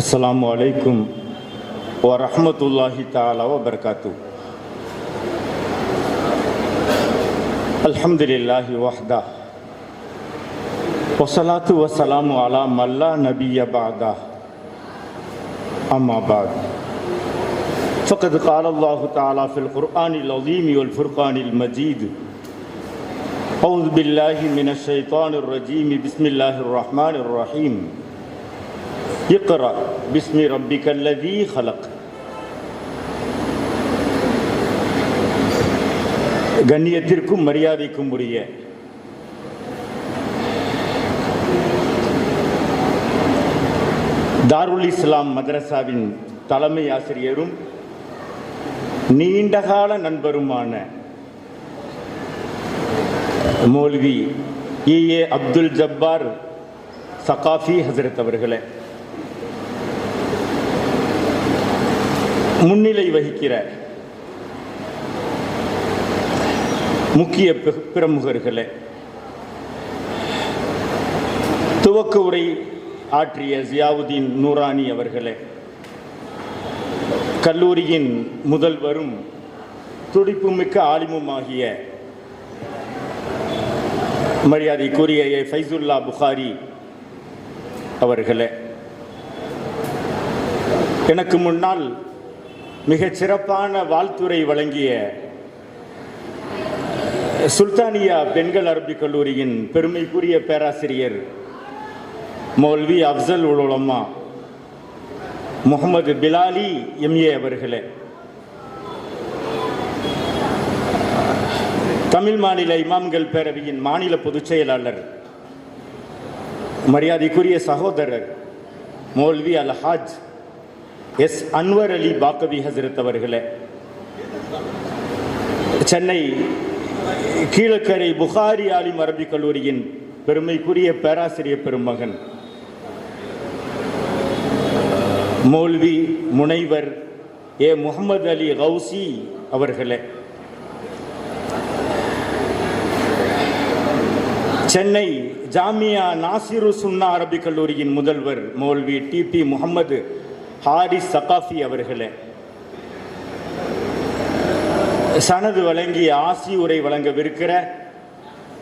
अस्सलामु अलैकुम व रहमतुल्लाहि ताला व बरकातुहू। अल्हम्दुलिल्लाहि वहदा वस्सलातु वस्सलामु अला मन ला नबिय्य बअदा अम्मा बाद फ़क़द क़ाल अल्लाहु तआला फ़िल क़ुरआनिल अज़ीम वल फ़ुरक़ानिल मजीद अऊज़ु बिल्लाहि मिनश शैतानिर रजीम बिस्मिल्लाहिर रहमानिर रहीम इक़रा बिस्मि रब्बिकल्लज़ी ख़लक़। கண்ணியத்திற்கும் மரியாதைக்கும் உரிய தாருல் இஸ்லாம் மதரசாவின் தலைமை ஆசிரியரும் நீண்டகால நண்பருமான மௌலவி ஏ அப்துல் ஜப்பார் சகாஃபி ஹசரத் அவர்களே, முன்னிலை வகிக்கிற முக்கிய பிரமுகர்களே, துவக்க உரை ஆற்றிய ஜியாவுதீன் நூரானி அவர்களே, கல்லூரியின் முதல்வரும் துடிப்புமிக்க ஆலிமுமாகிய மரியாதைக்குரிய ஏ ஃபைசுல்லா புகாரி அவர்களே, எனக்கு முன்னால் மிகச் சிறப்பான வாழ்த்துரை வழங்கிய சுல்தானியா பெண்கள் அரபிக் கல்லூரியின் பெருமைக்குரிய பேராசிரியர் மௌல்வி அஃசல் உலமா முகமது பிலாலி எம்ஏ அவர்களே, தமிழ் மாநில இமாம்கள் பேரவையின் மாநில பொதுச் செயலாளர் மரியாதைக்குரிய சகோதரர் மௌல்வி அல்ஹாஜ் எஸ் அன்வர் அலி பாக்கவி ஹசரத் அவர்களே, சென்னை கீழக்கரை புகாரி ஆலிம் அரபிக் கல்லூரியின் பெருமைக்குரிய பேராசிரியர் பெருமகன் மௌல்வி முனைவர் ஏ முகமது அலி கௌசி அவர்களே, சென்னை ஜாமியா நாசிரு சுன்னா அரபிக் கல்லூரியின் முதல்வர் மௌல்வி டிபி முகமது ஹாரிஸ் சகாஃபி அவர்களே, சனது வழங்கிய ஆசி உரை வழங்கவிருக்கிற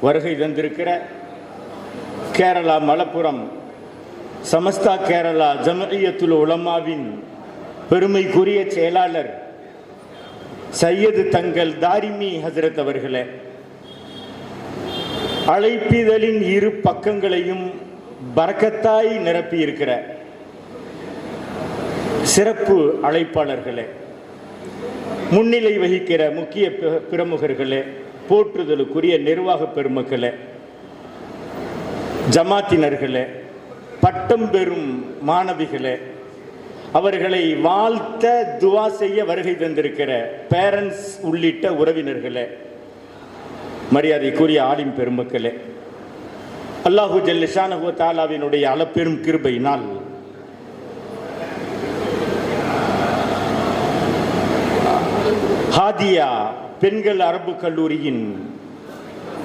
வருகை தந்திருக்கிற கேரளா மலப்புரம் சமஸ்தா கேரளா ஜம்இய்யத்துல் உலமாவின் பெருமைக்குரிய செயலாளர் சையது தங்கள் தாரிமி ஹசரத் அவர்களே, அழைப்பிதழின் இரு பக்கங்களையும் பரக்கத்தாய் நிரப்பியிருக்கிற சிறப்பு அழைப்பாளர்களே, முன்னிலை வகிக்கிற முக்கிய பிரமுகர்களே, போற்றுதலுக்குரிய நிர்வாக பெருமக்களே, ஜமாத்தினர்களே, பட்டம் பெறும் மாணவிகளே, அவர்களை வாழ்த்த துவா செய்ய வருகை தந்திருக்கிற பேரண்ட்ஸ் உள்ளிட்ட உறவினர்களே, மரியாதைக்குரிய ஆலிம் பெருமக்களே, அல்லாஹு ஜல்ல ஷானஹு தஆலாவினுடைய அளப்பெரும் கிருபையினால் ஹாதியா பெண்கள் அரபு கல்லூரியின்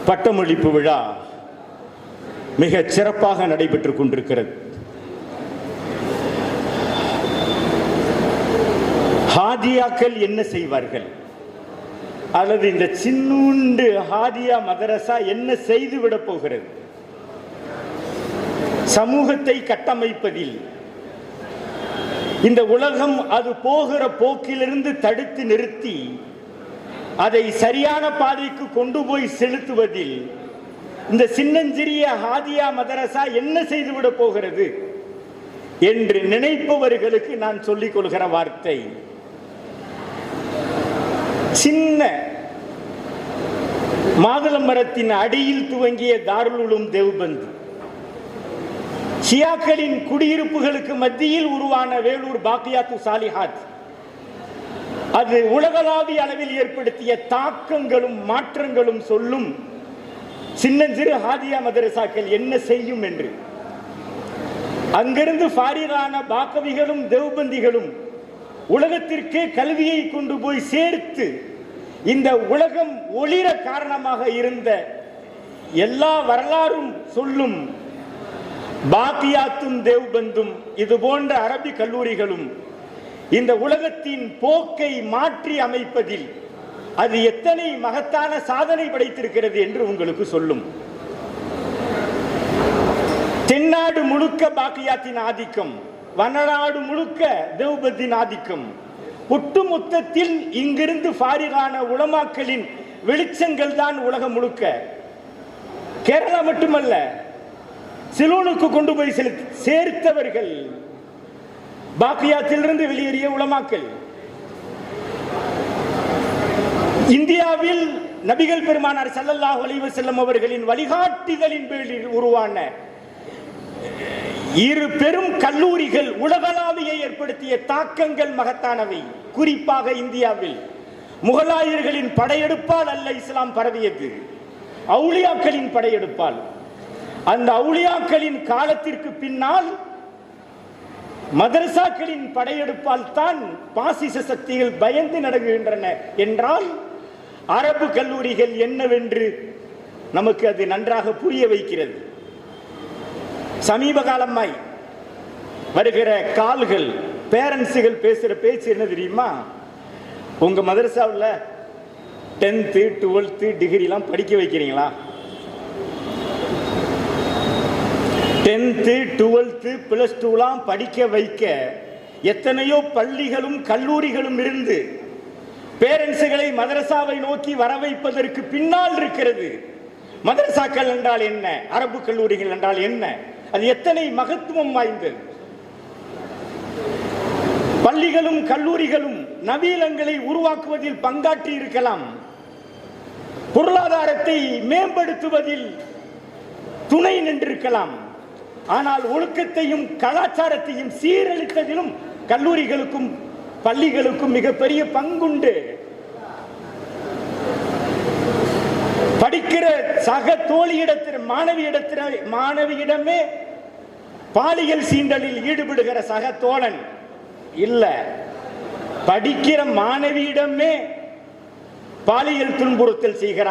பட்டமளிப்பு விழா மிக சிறப்பாக நடைபெற்றுக் கொண்டிருக்கிறது. ஹாதியாக்கள் என்ன செய்வார்கள், அல்லது இந்த சின்னூண்டு ஹாதியா மதரசா என்ன செய்துவிட போகிறது? சமூகத்தை கட்டமைப்பதில் இந்த உலகம் அது போகிற போக்கிலிருந்து தடுத்து நிறுத்தி அதை சரியான பாதைக்கு கொண்டு போய் செலுத்துவதில் இந்த சின்னஞ்சிறிய ஹாதியா மதரசா என்ன செய்துவிட போகிறது என்று நினைப்பவர்களுக்கு நான் சொல்லிக் கொள்கிற வார்த்தை, சின்ன மாதுளம்பரத்தின் அடியில் துவங்கிய தாருல் உலூம் தேவ்பந்த், ஷியாக்களின் குடியிருப்புகளுக்கு மத்தியில் உருவான வேலூர் பாக்கியாத்து சாலிஹாத், அது உலகளாவிய அளவில் ஏற்படுத்திய தாக்கங்களும் மாற்றங்களும் சொல்லும் சின்னஞ்சிறு ஹாதியா மதரசாக்கள் என்ன செய்யும் என்று. அங்கிருந்து ஃபாரிகான பாக்கவிகளும் தேவ்பந்திகளும் உலகத்திற்கே கல்வியை கொண்டு போய் சேர்த்து இந்த உலகம் ஒளிர காரணமாக இருந்த எல்லா வரலாறும் சொல்லும் பாக்கியாத்தும் தேவ்பந்தும் இது போன்ற அரபி கல்லூரிகளும் இந்த உலகத்தின் போக்கை மாற்றி அமைப்பதில் அது எத்தனை மகத்தான சாதனை படைத்திருக்கிறது என்று உங்களுக்கு சொல்லும். தென்னாடு முழுக்க பாக்கியாத்தின் ஆதிக்கம், வனநாடு முழுக்க தேவ்பந்தின் ஆதிக்கம், ஒட்டுமொத்தத்தில் இங்கிருந்து ஃபாரிகான உலமாக்களின் வெளிச்சங்கள் தான் உலகம் முழுக்க. கேரளா மட்டுமல்ல, சிலோனுக்கு கொண்டு போய் சேர்த்தவர்கள் பாக்கியாத்திலிருந்து வெளியேறிய உலமாக்கள். இந்தியாவில் நபிகள் பெருமானார் ஸல்லல்லாஹு அலைஹி வஸல்லம் அவர்களின் வழிகாட்டுதலின் பேரில் உருவான இரு பெரும் கல்லூரிகள் உலகளாவிய ஏற்படுத்திய தாக்கங்கள் மகத்தானவை. குறிப்பாக இந்தியாவில் முகலாயர்களின் படையெடுப்பால் அல்ல இஸ்லாம் பரவியது, அவுலியாக்களின் படையெடுப்பால். அந்த அவுலியாக்களின் காலத்திற்கு பின்னால் மதரசாக்களின் படையெடுப்பால் தான் பாசிச சக்திகள் பயந்து நடக்குகின்றன என்றால் அரபு கல்லூரிகள் என்னவென்று நமக்கு அது நன்றாக புரிய வைக்கிறது. சமீப காலமாய் வருகிற கால்கள், பேரண்ட்ஸுகள் பேசுற பேச்சு என்ன தெரியுமா? உங்க மதரசாவில் 10th 12th டிகிரிலாம் படிக்க வைக்கிறீங்களா? 10th 12th +2 படிக்க வைக்க எத்தனையோ பள்ளிகளும் கல்லூரிகளும் இருந்து பேரண்ட்ஸுகளை மதரசாவை நோக்கி வர வைப்பதற்கு பின்னால் இருக்கிறது. மதரசாக்கள் என்றால் என்ன, அரபு கல்லூரிகள் என்றால் என்ன, அது எத்தனை மகத்துவம் வாய்ந்தது. பள்ளிகளும் கல்லூரிகளும் நவீனங்களை உருவாக்குவதில் பங்காற்றி இருக்கலாம், பொருளாதாரத்தை மேம்படுத்துவதில் துணை நின்றிருக்கலாம். ஆனால் ஒழுக்கத்தையும் கலாச்சாரத்தையும் சீரழித்ததிலும் கல்லூரிகளுக்கும் பள்ளிகளுக்கும் மிகப்பெரிய பங்குண்டு. படிக்கிற சக தோழியிடத்தில் மாணவியிடமே பாலியல் சீண்டலில் ஈடுபடுகிற சக தோழன் இல்ல, படிக்கிற மாணவியிடமே பாலியல் துன்புறுத்தல் செய்கிற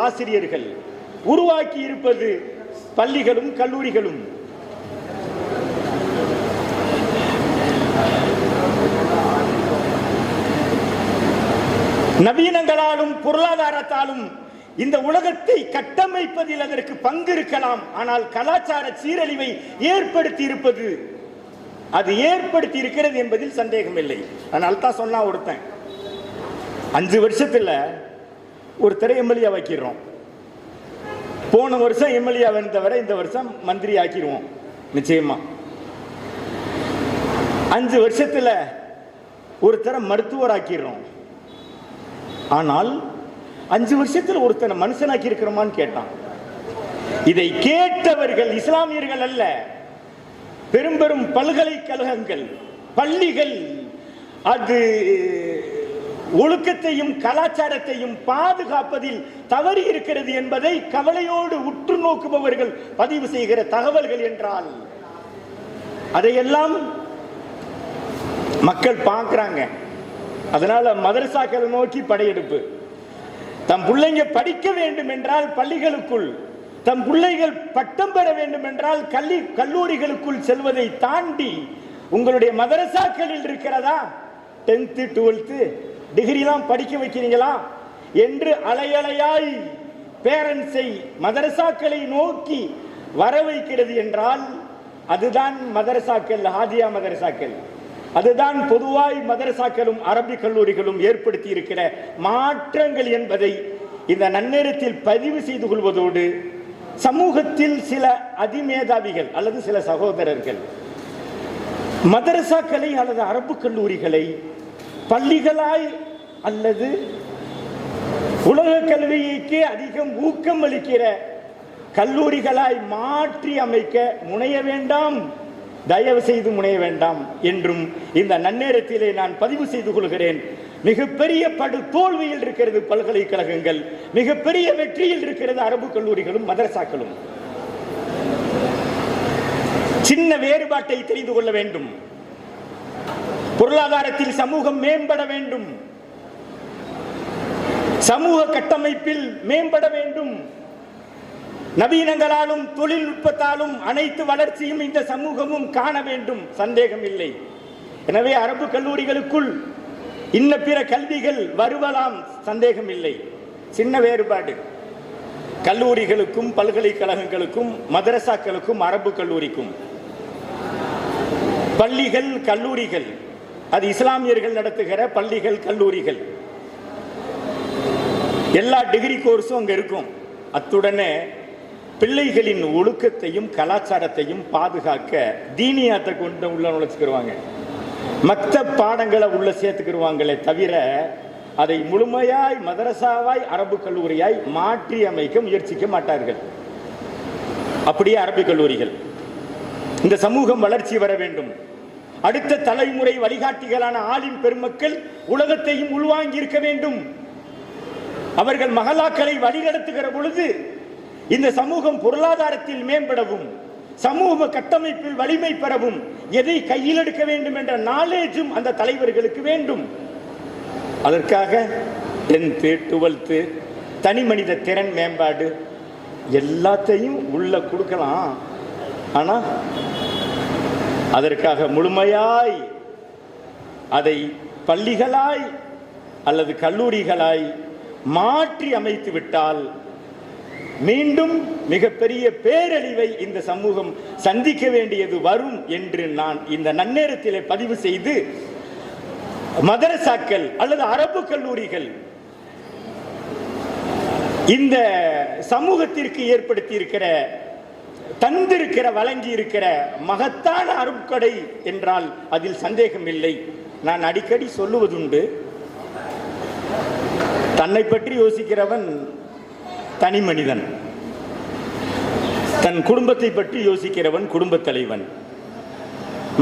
ஆசிரியர்கள் உருவாக்கி இருப்பது பள்ளிகளும் கல்லூரிகளும். நவீனங்களாலும் பொருளாதாரத்தாலும் இந்த உலகத்தை கட்டமைப்பதில் அதற்கு பங்கு இருக்கலாம். ஆனால் கலாச்சார சீரழிவை ஏற்படுத்தி இருப்பது, அது ஏற்படுத்தி இருக்கிறது என்பதில் சந்தேகம் இல்லை. அதனால தான் சொன்னா ஒருத்தன் 5 வருஷத்துல ஒருத்தரை எம்எல்ஏ வைக்கிறோம். போன வருஷம் எம்எல்ஏ வந்தவரை இந்த வருஷம் மந்திரி ஆக்கிடுவோம் நிச்சயமா. 5 வருஷத்துல ஒருத்தரை மருத்துவர் ஆக்கிடுறோம். ஆனால் 5 வருஷத்தில் ஒருத்தனை மனுஷனாக்கி இருக்கிறோமான்னு கேட்டான். இதை கேட்டவர்கள் இஸ்லாமியர்கள் அல்ல, பெரும் பெரும் பல்கலைக்கழகங்கள், பள்ளிகள். அது ஒழுக்கத்தையும் கலாச்சாரத்தையும் பாதுகாப்பதில் தவறி இருக்கிறது என்பதை கவலையோடு உற்று நோக்குபவர்கள் பதிவு செய்கிற தகவல்கள் என்றால் அதையெல்லாம் மக்கள் பார்க்கிறாங்க. அதனால மதரசாக்களை நோக்கி படையெடுப்பு. தம் பிள்ளைங்க படிக்க வேண்டும் என்றால் பள்ளிகளுக்குள், தம் பிள்ளைகள் பட்டம் பெற வேண்டும் என்றால் கல்லூரிகளுக்குள் செல்வதை தாண்டி உங்களுடைய மதரசாக்களில் இருக்கிறதா 10th 12th டிகிரிலாம் படிக்க வைக்கிறீங்களா என்று அலையலையாய் பேரண்ட்ஸை மதரசாக்களை நோக்கி வர வைக்கிறது என்றால் அதுதான் மதரசாக்கள், ஹாதியா மதரசாக்கள். அதுதான் பொதுவாய் மதரசாக்களும் அரபி கல்லூரிகளும் ஏற்படுத்தி இருக்கிற மாற்றங்கள் என்பதை இந்த நன்னேரத்தில் பதிவு செய்து கொள்வதோடு, சமூகத்தில் சில அதிமேதாவிகள் அல்லது சில சகோதரர்கள் மதரசாக்களை அல்லது அரபு கல்லூரிகளை பள்ளிகளாய் அல்லது உலக கல்விக்கு அதிகம் ஊக்கம் அளிக்கிற கல்லூரிகளாய் மாற்றி அமைக்க முனைய வேண்டாம், தயவு செய்து முனைய வேண்டாம் என்றும் இந்த நன்னேரத்திலே நான் பதிவு செய்து கொள்கிறேன். மிகப்பெரிய படு தோல்வியில் இருக்கிறது பல்கலைக்கழகங்கள், மிகப்பெரிய வெற்றியில் இருக்கிறது அரபு கல்லூரிகளும் மதரசாக்களும். சின்ன வேறுபாட்டை தெரிந்து கொள்ள வேண்டும். பொருளாதாரத்தில் சமூகம் மேம்பட வேண்டும், சமூக கட்டமைப்பில் மேம்பட வேண்டும். நவீனங்களாலும் தொழில்நுட்பத்தாலும் அனைத்து வளர்ச்சியும் இந்த சமூகமும் காண வேண்டும், சந்தேகம் இல்லை. எனவே அரபு கல்லூரிகளுக்குள் இன்ன பிற கல்விகள் வருவலாம், சந்தேகம் இல்லை. சின்ன வேறுபாடு, கல்லூரிகளுக்கும் பல்கலைக்கழகங்களுக்கும் மதரசாக்களுக்கும் அரபு கல்லூரிக்கும். பள்ளிகள் கல்லூரிகள் அது இஸ்லாமியர்கள் நடத்துகிற பள்ளிகள் கல்லூரிகள், எல்லா டிகிரி கோர்ஸும் அங்க இருக்கும். அத்துடனே பிள்ளைகளின் ஒழுக்கத்தையும் கலாச்சாரத்தையும் பாதுகாக்க தீனியாத்தை கொண்டு உள்ள நுழைச்சுக்கிடுவாங்க. மற்ற பாடங்களை உள்ள சேர்த்துக்கிடுவாங்களே தவிர அதை முழுமையாய் மதரசாவாய் அரபு கல்லூரியாய் மாற்றி அமைக்க முயற்சிக்க மாட்டார்கள். அப்படியே அரபு கல்லூரிகள். இந்த சமூகம் வளர்ச்சி வர வேண்டும். அடுத்த தலைமுறை வழிகாட்டிகளான ஆலிம் பெருமக்கள் உலகத்தையும் உள்வாங்கி இருக்க வேண்டும். அவர்கள் மகளாக்களை வழிநடத்துகிற பொழுது இந்த சமூகம் பொருளாதாரத்தில் மேம்படவும் சமூக கட்டமைப்பில் வலிமை பெறவும் எதை கையில் எடுக்க வேண்டும் என்ற நாலேஜும் அந்த தலைவர்களுக்கு வேண்டும். அதற்காக 10th 12th தனி மனித திறன் மேம்பாடு எல்லாத்தையும் உள்ள கொடுக்கலாம். ஆனா அதற்காக முழுமையாய் அதை பள்ளிகளாய் அல்லது கல்லூரிகளாய் மாற்றி அமைத்து விட்டால் மீண்டும் மிகப்பெரிய பேரழிவை இந்த சமூகம் சந்திக்க வேண்டியது வரும் என்று நான் இந்த நன்னேரத்திலே பதிவு செய்து, மதரசாக்கள் அல்லது அரபு கல்லூரிகள் இந்த சமூகத்திற்கு ஏற்படுத்தி இருக்கிற தந்திருக்கிற வழங்கி இருக்கிற மகத்தான அருட்கொடை என்றால் அதில் சந்தேகம் இல்லை. நான் அடிக்கடி சொல்லுவதுண்டு, தன்னை பற்றி யோசிக்கிறவன் தனி மனிதன், தன் குடும்பத்தை பற்றி யோசிக்கிறவன் குடும்ப தலைவன்.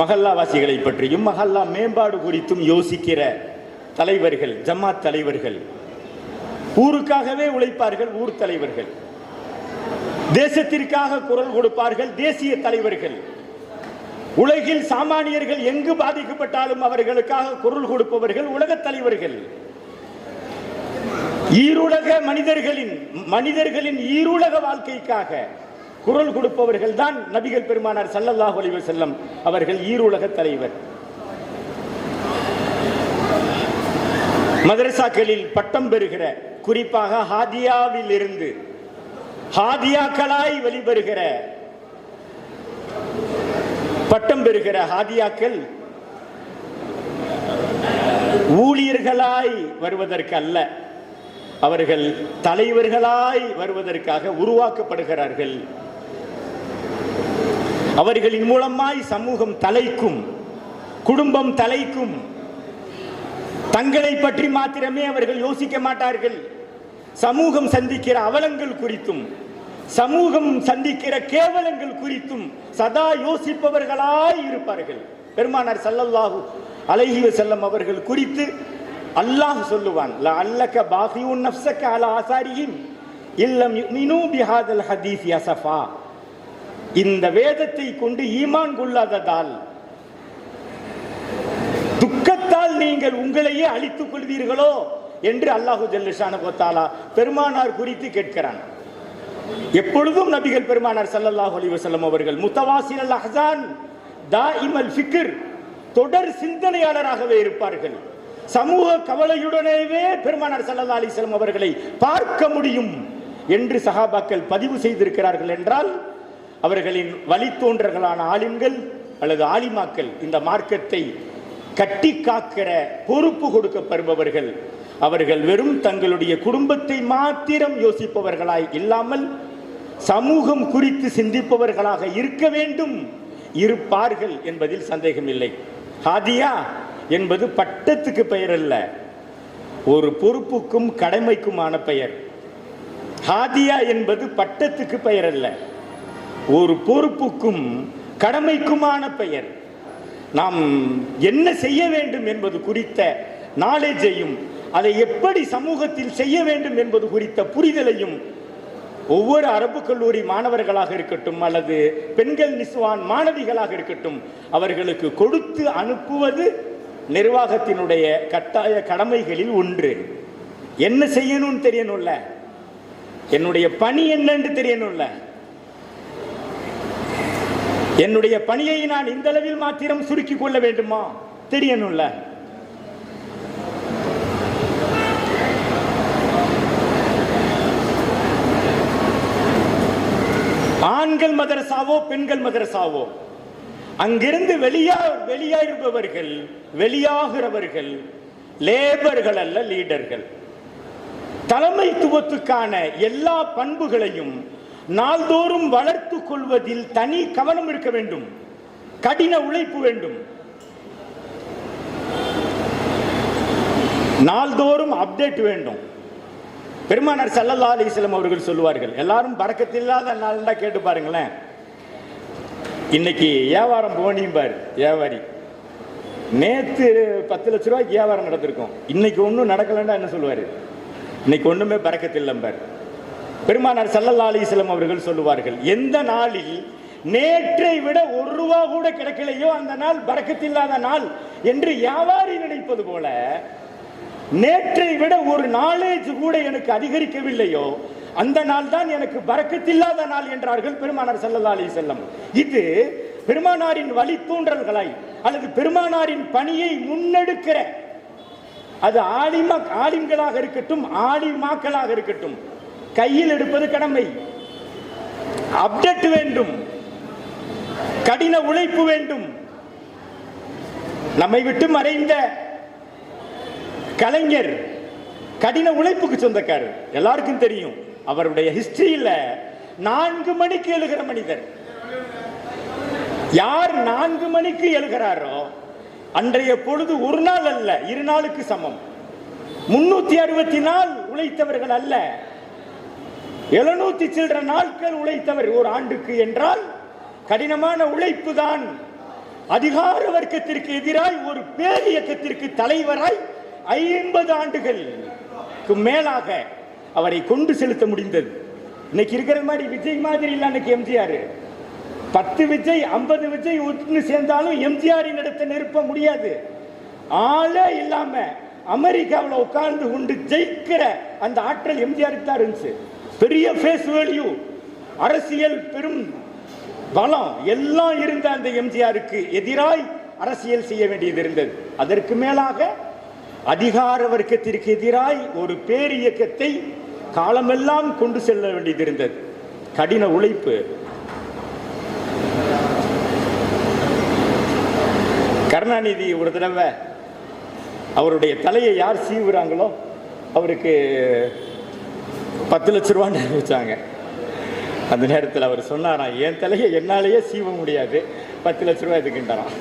மஹல்லாவாசிகளை பற்றியும் மஹல்லா மேம்பாடு குறித்தும் யோசிக்கிற தலைவர்கள் ஜமாத் தலைவர்கள், ஊருக்காகவே உழைப்பார்கள் ஊர் தலைவர்கள், தேசத்திற்காக குரல் கொடுப்பார்கள் தேசிய தலைவர்கள், உலகில் சாமானியர்கள் எங்கு பாதிக்கப்பட்டாலும் அவர்களுக்காக குரல் கொடுப்பவர்கள் உலக தலைவர்கள். ஈருலக மனிதர்களின் ஈருலக வாழ்க்கைக்காக குரல் கொடுப்பவர்கள் தான் நபிகள் பெருமானார் ஸல்லல்லாஹு அலைஹி வஸல்லம் அவர்கள் ஈருலக தலைவர். மதரசாக்களில் பட்டம் பெறுகிற, குறிப்பாக ஹாதியாவில் இருந்து ஹாதியாக்களாய் வெளிவருகிற பட்டம் பெறுகிற ஹாதியாக்கள் ஊழியர்களாய் வருவதற்கு அல்ல, அவர்கள் தலைவர்களாய் வருவதற்காக உருவாக்கப்படுகிறார்கள். அவர்களின் மூலமாய் சமூகம் தலைக்கும், குடும்பம் தலைக்கும். தங்களை பற்றி மாத்திரமே அவர்கள் யோசிக்க மாட்டார்கள். சமூகம் சந்திக்கிற அவலங்கள் குறித்தும் சமூகம் சந்திக்கிற கேவலங்கள் குறித்தும் சதா யோசிப்பவர்களாய் இருப்பார்கள். பெருமானார் ஸல்லல்லாஹு அலைஹி வஸல்லம் அவர்கள் குறித்து அல்லாஹ் சொல்லுவான், லஅல்லக பாகியுன் நஃப்ஸக அலா ஆசாரிஹிம் இல்லம் யுமினூ பிஹாதல் ஹதீஸ் யஸஃபா. இந்த வேதத்தை கொண்டு ஈமான் கொள்ளாததால் துக்கத்தால் நீங்கள் உங்களையே அழித்துக் கொள்வீர்களோ என்று அல்லாஹு ஜல்ல ஷானஹு வ தஆலா பெருமானார் குறித்து கேட்கிறான். எப்பொழுதும் நபிகள் பெருமானார் ஸல்லல்லாஹு அலைஹி வஸல்லம் அவர்கள் முத்தவாசில் அஹ்ஸான் தாயிமல் ஃபிக்ர், தொடர் சிந்தனையாளராகவே இருப்பார்கள். சமூக கவலையுடனேவே பெருமானார் ஸல்லல்லாஹு அலைஹி வஸல்லம் அவர்களை பார்க்க முடியும் என்று சஹாபாக்கள் பதிவு செய்திருக்கிறார்கள் என்றால், அவர்களின் வழித்தோன்றர்களான ஆலிம்கள் அல்லது ஆலிமாக்கள் இந்த மார்க்கத்தை கட்டி காக்கிற பொறுப்பு கொடுக்கப்படுபவர்கள். அவர்கள் வெறும் தங்களுடைய குடும்பத்தை மாத்திரம் யோசிப்பவர்களாய் இல்லாமல் சமூகம் குறித்து சிந்திப்பவர்களாக இருக்க வேண்டும், இருப்பார்கள் என்பதில் சந்தேகமில்லை. ஹாதியா என்பது பட்டத்துக்கு பெயர் அல்ல, ஒரு பொறுப்புக்கும் கடமைக்குமான பெயர். ஹாதியா என்பது பட்டத்துக்கு பெயர் அல்ல, ஒரு பொறுப்புக்கும் கடமைக்குமான பெயர். நாம் என்ன செய்ய வேண்டும் என்பது குறித்த நாலேஜையும் அதை எப்படி சமூகத்தில் செய்ய வேண்டும் என்பது குறித்த புரிதலையும் ஒவ்வொரு அரபு கல்லூரி மாணவர்களாக இருக்கட்டும் அல்லது பெண்கள் நிஸ்வான் மாணவிகளாக இருக்கட்டும் அவர்களுக்கு கொடுத்து அனுப்புவது நிர்வாகத்தினுடைய கட்டாய கடமைகளில் ஒன்று. என்ன செய்யணும்னு தெரியணும்ல, என்னுடைய பணி என்னன்னு தெரியணும்ல. என்னுடைய பணியை நான் இந்த அளவில் மாத்திரம் சுருக்கிக் கொள்ள வேண்டுமா? தெரியணும்ல. ஆண்கள் மதரசாவோ பெண்கள் மதரசாவோ, அங்கிருந்து வெளியாகிறவர்கள் லேபர்கள் அல்ல, லீடர்கள். தலைமைத்துவத்துக்கான எல்லா பண்புகளையும் நாள்தோறும் வளர்த்துக் கொள்வதில் தனி கவனம் இருக்க வேண்டும். கடின உழைப்பு வேண்டும். நாள்தோறும் அப்டேட் வேண்டும். பெருமானார் ஸல்லல்லாஹு அலைஹி வஸல்லம் அவர்கள் சொல்லுவார்கள், எல்லாரும் பரக்கத்தில்லாத நாள்னா கேட்டு பாருங்களேன். இன்னைக்கு வியாபாரம் போனியும் பாரு, வியாபாரி நேத்து 10 லட்ச ரூபாய்க்கு வியாபாரம் நடந்திருக்கும், இன்னைக்கு ஒன்றும் நடக்கலன்னா என்ன சொல்லுவாரு? இன்னைக்கு ஒண்ணுமே பரக்கத்தில்லை பார். பெருமானார் ஸல்லல்லாஹு அலைஹி வஸல்லம் அவர்கள் சொல்லுவார்கள், எந்த நாளில் நேற்றை விட 1 ரூபா கூட கிடைக்கலையோ அந்த நாள் பரக்கத்தில்லாத நாள் என்று வியாபாரி நினைப்பது போல, நேற்றை விட ஒரு நாலேஜ் கூட எனக்கு அதிகரிக்கவில்லையோ அந்த நாள் தான் எனக்கு பரக்கத்தில்லாத நாள் என்றார்கள் பெருமானார் ஸல்லல்லாஹு அலைஹி வஸல்லம். இது பெருமானாரின் வழித்தூன்றல்களை அல்லது பெருமானாரின் பணியை முன்னெடுக்கிற, அது ஆலிம்களாக இருக்கட்டும் ஆலிமாக்களாக இருக்கட்டும், கையில் எடுப்பது கடமை. அப்டேட் வேண்டும், கடின உழைப்பு வேண்டும். நம்மை விட்டு மறைந்த கலைஞர் கடின உழைப்புக்கு சொந்தக்காரர், எல்லாருக்கும் தெரியும். அவருடைய ஹிஸ்டரியில 4 மணிக்கு எழுகிற மனிதர். யார் 4 மணிக்கு எழுகிறாரோ அன்றைய பொழுது ஒரு நாள் அல்ல 2 நாளுக்கு சமம். 360 நாள் உழைத்தவர்கள் அல்ல, 700 சில்லற நாட்கள் உழைத்தவர் ஒரு ஆண்டுக்கு என்றால் கடினமான உழைப்பு தான். அதிகார வர்க்கத்திற்கு எதிராய் ஒரு பேர் இயக்கத்திற்கு தலைவராய் 50 ஆண்டுகளுக்கு மேலாக அவரை கொண்டு செலுத்த முடிந்தது. இன்னைக்கு இருக்கிற மாதிரி விஜய் மாதிரி இல்ல. அன்னைக்கு எம்ஜிஆர் 10 விஜய் 50 விஜய் ஒன்று சேர்ந்தாலும் எம்ஜிஆரின் இடத்தை நிரப்ப முடியாது. ஆளே இல்லாம அமெரிக்காவில் உட்கார்ந்து கொண்டு ஜெயிக்கிற அந்த ஆற்றல் எம்ஜிஆருக்கு தான் இருந்துச்சு. பெரிய ஃபேஸ் வேல்யூ, அரசியல் பெரும் பலம் எல்லாம் இருந்த அந்த எம்ஜிஆருக்கு எதிராய் அரசியல் செய்ய வேண்டியது இருந்தது. அதற்கு மேலாக அதிகார வர்க்கத்திற்கு எதிராய் ஒரு பேர் இயக்கத்தை காலமெல்லாம் கொண்டு செல்ல வேண்டியது இருந்தது. கடின உழைப்பு. கருணாநிதி ஒரு தடவை அவருடைய தலையை யார் சீவுறாங்களோ அவருக்கு 10 லட்ச ரூபான்னு வச்சாங்க. அந்த நேரத்தில் அவர் சொன்னாராம், என் தலையை என்னாலேயே சீவ முடியாது, 10 லட்ச ரூபாய் எதுக்குன்றாராம்.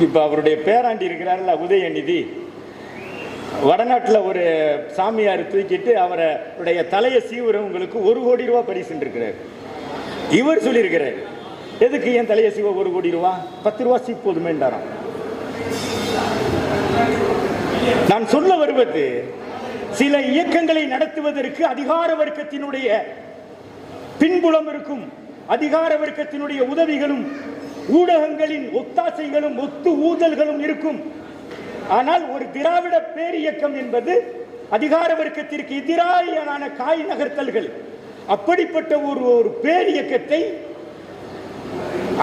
இப்ப அவருடைய பேராண்டி இருக்கிறார்ல உதயநிதி, வடநாட்டில் ஒரு சாமியார் தூக்கிட்டு அவருடைய தலையை சீவுறவங்களுக்கு 1 கோடி ரூபாய் பரிசு இருக்கிறார். இவர் சொல்லியிருக்கிறார், எதுக்கு என் தலையை சீவ 1 கோடி ரூபாய், 10 ரூபாய் சீ போதுமேன்றாராம். நான் சொல்ல வருவது, சில இயக்கங்களை நடத்துவதற்கு அதிகார வர்க்கத்தினுடைய பின்புலம் இருக்கும், அதிகார வர்க்கத்தினுடைய உதவிகளும் ஊடகங்களின் ஒத்தாசைகளும் ஒத்து ஊதல்களும் இருக்கும். ஆனால் ஒரு திராவிட பேரியக்கம் என்பது அதிகார வர்க்கத்திற்கு எதிரான காய் நகர்த்தல்கள். அப்படிப்பட்ட ஒரு பேரியக்கத்தை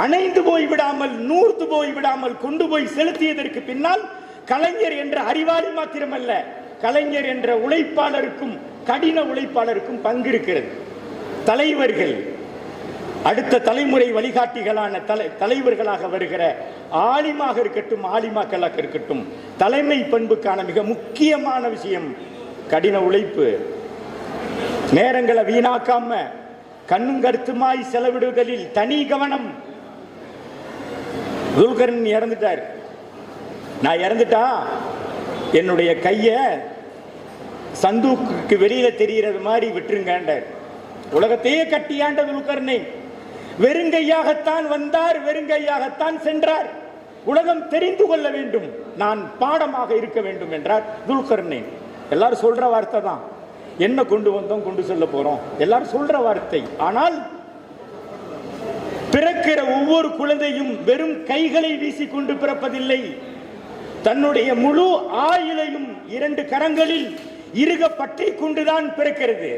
அணைந்து போய்விடாமல், நூர்த்து போய்விடாமல் கொண்டு போய் செலுத்தியதற்கு பின்னால் கலைஞர் என்ற அறிவாளி மாத்திரமல்ல, கலைஞர் என்ற உழைப்பாளருக்கும் கடின உழைப்பாளருக்கும் பங்கு இருக்கிறது. தலைவர்கள், அடுத்த தலைமுறை வழிகாட்டிகளான தலைவர்களாக வருகிற ஆலிமாக இருக்கட்டும் ஆலிமாக்களாக இருக்கட்டும், தலைமை பண்புக்கான மிக முக்கியமான விஷயம் கடின உழைப்பு. நேரங்களை வீணாக்காம கண்ணும் கருத்துமாய் செலவிடுவதில் தனி கவனம். துல்கர்ன் இறந்துட்டார், நான் இறந்துட்டா என்னுடைய கைய சந்தூக்கு வெளியில தெரிகிறது மாதிரி விட்டுருங்க. உலகத்தையே கட்டியாண்ட துல்கர்னை வெறுங்கையாகத்தான் வந்தார், வெறுங்கையாகத்தான் சென்றார். உலகம் தெரிந்து கொள்ள வேண்டும், நான் பாடமாக இருக்க வேண்டும் என்றார் துல்கர்னை. எல்லாரும் சொல்ற வார்த்தை தான், என்ன கொண்டு வந்தோம் கொண்டு சொல்ல போறோம், எல்லாரும் சொல்ற வார்த்தை. ஆனால் பிறக்கிற ஒவ்வொரு குழந்தையும் வெறும் கைகளை வீசிக்கொண்டு பிறப்பதில்லை, தன்னுடைய முழு ஆயுளையும் 2 கரங்களில் இறுக பற்றி கொண்டுதான் பிறக்கிறது.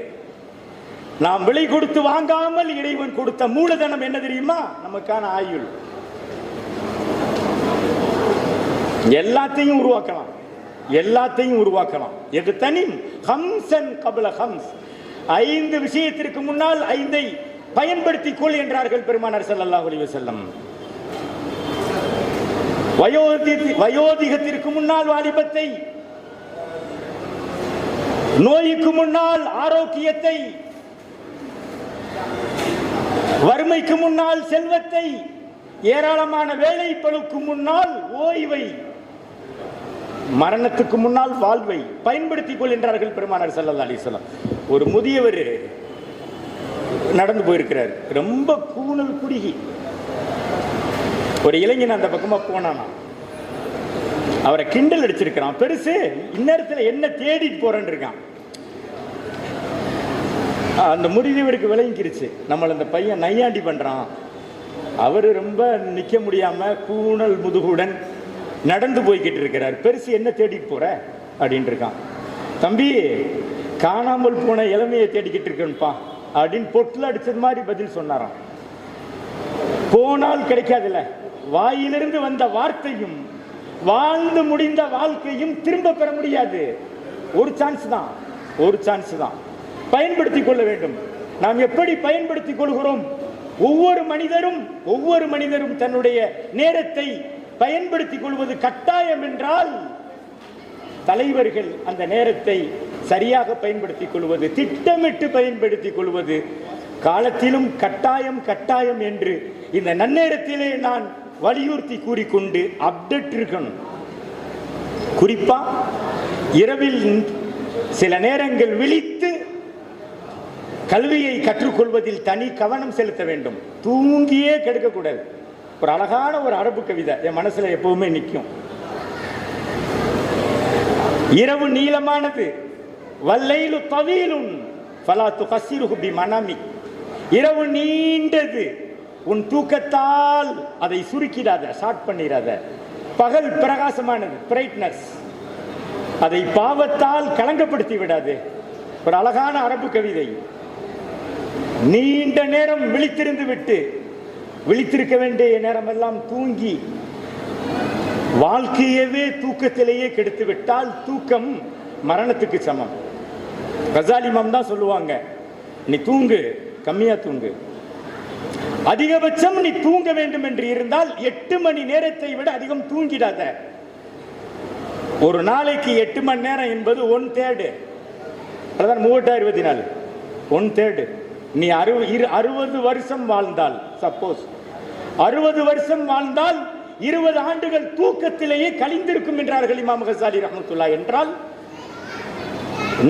நாம் விலை கொடுத்து வாங்காமல் இறைவன் கொடுத்த மூலதனம் என்ன தெரியுமா? நமக்கான ஆயுள். எல்லாத்தையும் உருவாக்கலாம், எல்லாத்தையும் உருவாக்கலாம். எது தனிம் ஹம்சன் கபல ஹம்ஸ், 5 விஷயத்திற்கு முன்னால் 5ஐ பயன்படுத்திக் கொள் என்றார்கள் பெருமானார் ஸல்லல்லாஹு அலைஹி வஸல்லம். வயோதிகத்திற்கு முன்னால் வாலிபத்தை, நோய்க்கு முன்னால் ஆரோக்கியத்தை, வறுமைக்கு முன்னால் செல்வத்தை, ஏராளமான வேலை பளுக்கு முன்னால் ஓய்வை, மரணத்துக்கு முன்னால் வாழ்வை பயன்படுத்திக் கொள் என்றார்கள் பெருமானார் ஸல்லல்லாஹு அலைஹி வஸல்லம். ஒரு முதியவர் நடந்து போயிருக்கிறார், ரொம்ப கூணல் குறுகி. ஒரு இளைஞன் அந்த பக்கமா போனானா, அவரை கிண்டல் அடிச்சிருக்கிறான். பெருசு இந்நேரத்தில் என்ன தேடிட்டு போறேன்னு இருக்கான். அந்த முதியவருக்கு விளங்கிருச்சு, நம்மள அந்த பையன் நையாண்டி பண்றான். அவரு ரொம்ப நிக்க முடியாம கூணல் முதுகுடன் நடந்து போய்கிட்டு இருக்கிறார். பெருசு என்ன தேடிட்டு போற அப்படின்னு இருக்கான். தம்பி, காணாமல் போன இளமையை தேடிக்கிட்டு இருக்கேன்ப்பா அப்படின்னு பொட்டில் அடிச்சது மாதிரி பதில் சொன்னாராம். போனால் கிடைக்காதுல்ல, வாயிலிருந்து வந்த வார்த்தையும் வாழ்ந்து முடிந்த வாழ்க்கையும் திரும்ப பெற முடியாது. ஒரு சான்ஸ் தான், ஒரு சான்ஸ் தான். பயன்படுத்திக் கொள்ள வேண்டும். நாம் எப்படி பயன்படுத்திக் கொள்கிறோம்? ஒவ்வொரு மனிதரும் தன்னுடைய நேரத்தை பயன்படுத்திக் கொள்வது கட்டாயம் என்றால், தலைவர்கள் அந்த நேரத்தை சரியாக பயன்படுத்திக் கொள்வது, திட்டமிட்டு பயன்படுத்திக் கொள்வது காலத்திலும் கட்டாயம் கட்டாயம் என்று இந்த நன்னேரத்திலே நான் வலியுறுத்தி கூறிக்கொண்டு அப்டேட் இருக்கணும். குறிப்பா இரவில் சில நேரங்கள் விழித்து கல்வியை கற்றுக்கொள்வதில் தனி கவனம் செலுத்த வேண்டும். தூங்கியே கெடுக்கக்கூடாது. ஒரு அழகான ஒரு அரபு கவிதை என் மனசுல எப்பவுமே நிற்கும். இரவு நீளமானது, வல்லைலு தவீலுன் ஃபலா துகஸ்ஸிருஹு பிமனாமி. இரவு நீண்டது, உன் தூக்கத்தால் அதை சுருக்கிடாத, ஷார்ட் பண்ணிடாத. பகல் பிரகாசமானது, பிரைட்னஸ், அதை பாவத்தால் களங்கப்படுத்தி விடாது. ஒரு அழகான அரபு கவிதை. நீண்ட நேரம் விழித்திருந்து விட்டு விழித்திருக்க வேண்டிய நேரம் எல்லாம் தூங்கி வாழ்க்கையவே தூக்கத்திலேயே கெடுத்து விட்டால் தூக்கம் மரணத்துக்கு சமம். கசாலி இமாம் தான் சொல்லுவாங்க, நீ தூங்கு, கம்மியா தூங்கு. அதிகபட்சம் நீ தூங்க வேண்டும் என்று இருந்தால் 8 மணி நேரத்தை விட அதிகம் தூங்கிடாத. ஒரு நாளைக்கு 8 மணி நேரம் என்பது 1/3, அதான் 3024, 1/3. நீ 60 வருஷம் வாழ்ந்தால், சப்போஸ் 60 வருஷம் வாழ்ந்தால் 20 ஆண்டுகள் தூக்கத்திலேயே கழிந்திருக்கும் என்றார்கள் இமாம் கசாலி ரஹ்மத்துல்லாஹி. என்றால்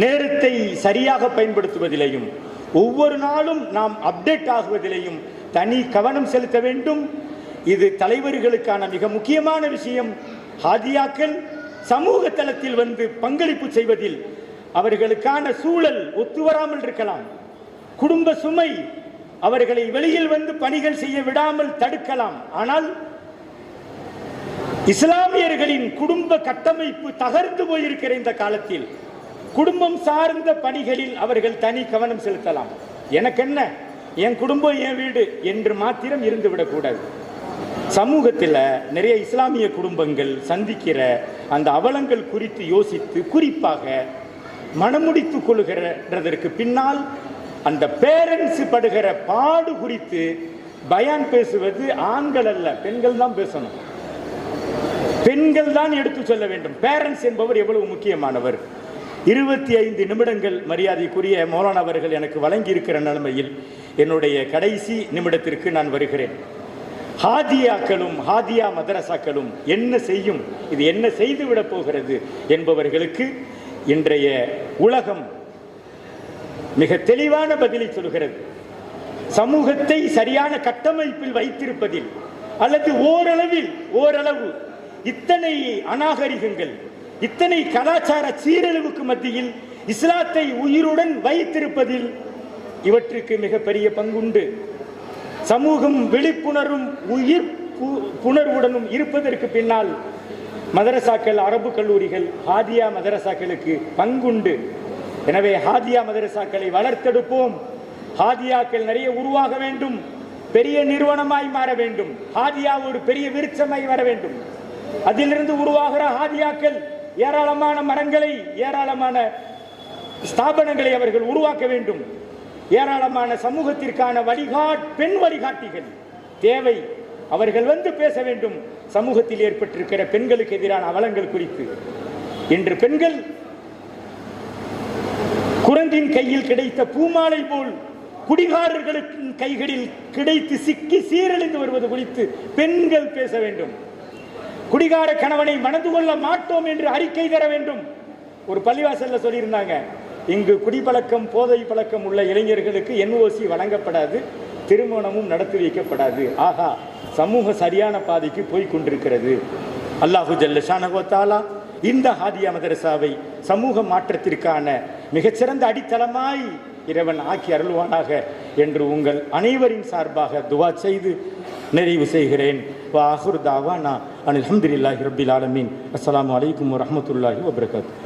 நேரத்தை சரியாக பயன்படுத்துவதிலேயும் ஒவ்வொரு நாளும் நாம் அப்டேட் ஆகுவதிலேயும் தனி கவனம் செலுத்த வேண்டும். இது தலைவர்களுக்கான மிக முக்கியமான விஷயம். ஹாதியாக்கள் சமூக தளத்தில் வந்து பங்களிப்பு செய்வதில் அவர்களுக்கான சூழல் ஒத்துவராமல் இருக்கலாம். குடும்ப சுமை அவர்களை வெளியில் வந்து பணிகள் செய்ய விடாமல் தடுக்கலாம். ஆனால் இஸ்லாமியர்களின் குடும்ப கட்டமைப்பு தகர்ந்து போயிருக்கிற இந்த காலத்தில் குடும்பம் சார்ந்த பணிகளில் அவர்கள் தனி கவனம் செலுத்தலாம். எனக்கு என்ன, என் குடும்பம் என் வீடு என்று மாத்திரம் இருந்து விடக்கூடாது. சமூகத்தில் நிறைய இஸ்லாமிய குடும்பங்கள் சந்திக்கிற அந்த அவலங்கள் குறித்து யோசித்து குறிப்பாக மனமுடித்துக் கொள்கிறதற்கு பின்னால் அந்த பேரண்ட்ஸ் படுகிற பாடு குறித்து பயான் பேசுவது ஆண்கள் அல்ல, பெண்கள் தான் பேசணும். பெண்கள் தான் எடுத்து சொல்ல வேண்டும். பேரண்ட்ஸ் என்பவர் எவ்வளவு முக்கியமானவர். 25 நிமிடங்கள் மரியாதைக்குரிய மௌலானா அவர்கள் எனக்கு வழங்கி இருக்கிற நிலைமையில் என்னுடைய கடைசி நிமிடத்திற்கு நான் வருகிறேன். ஹாதியாக்களும் ஹாதியா மதரசாக்களும் என்ன செய்யும், இது என்ன செய்துவிட போகிறது என்பவர்களுக்கு இன்றைய உலகம் மிக தெளிவான பதிலை சொல்கிறது. சமூகத்தை சரியான கட்டமைப்பில் வைத்திருப்பதில் அல்லது ஓரளவு இத்தனை அநாகரிகங்கள், இத்தனை கலாச்சார சீரழிவுக்கு மத்தியில் இஸ்லாத்தை உயிருடன் வைத்திருப்பதில் இவற்றுக்கு மிகப்பெரிய பங்குண்டு. சமூகம் விழிப்புணர்வும் உயிர் புணர்வுடனும் இருப்பதற்கு பின்னால் மதரசாக்கள், அரபு கல்லூரிகள், ஹாதியா மதரசாக்களுக்கு பங்குண்டு. எனவே ஹாதியா மதரசாக்களை வளர்த்தெடுப்போம். ஹாதியாக்கள் நிறைய உருவாக வேண்டும், பெரிய நிறுவனமாய் மாற வேண்டும். ஹாதியா ஒரு பெரிய விருட்சமாய் வர வேண்டும். அதிலிருந்து உருவாகிற ஹாதியாக்கள் ஏராளமான மரங்களை, ஏராளமான ஸ்தாபனங்களை அவர்கள் உருவாக்க வேண்டும். ஏராளமான சமூகத்திற்கான பெண் வழிகாட்டிகள் தேவை. அவர்கள் வந்து பேச வேண்டும் சமூகத்தில் ஏற்பட்டிருக்கிற பெண்களுக்கு எதிரான அவலங்கள் குறித்து. இன்று பெண்கள் குரங்கின் கையில் கிடைத்த பூமாலை போல் குடிகாரர்களுக்கு கைகளில் கிடைத்து சிக்கி சீரழிந்து வருவது குறித்து பெண்கள் பேச வேண்டும். குடிகார கணவனை மணந்து கொள்ள மாட்டோம் என்று அறிக்கை தர வேண்டும். ஒரு பள்ளிவாசல்ல சொல்லியிருந்தாங்க, இங்கு குடிப்பழக்கம் போதை பழக்கம் உள்ள இளைஞர்களுக்கு NOC வழங்கப்படாது, திருமணமும் நடத்தி வைக்கப்படாது. ஆகா, சமூகம் சரியான பாதைக்கு போய் கொண்டிருக்கிறது. அல்லாஹு ஜல்ல ஷானஹு தஆலா இந்த ஹாதியா மதரசாவை சமூக மாற்றத்திற்கான மிகச்சிறந்த அடித்தளமாய் இறைவன் ஆக்கி அருள்வானாக என்று உங்கள் அனைவரின் சார்பாக துவா செய்து நிறைவு செய்கிறேன். வஆஹிரு தாவானா அனில் ஹம்துலில்லாஹி ரப்பில் ஆலமீன். அஸ்ஸலாமு அலைக்கும் வரஹ்மத்துல்லாஹி வபரகாத்துஹு.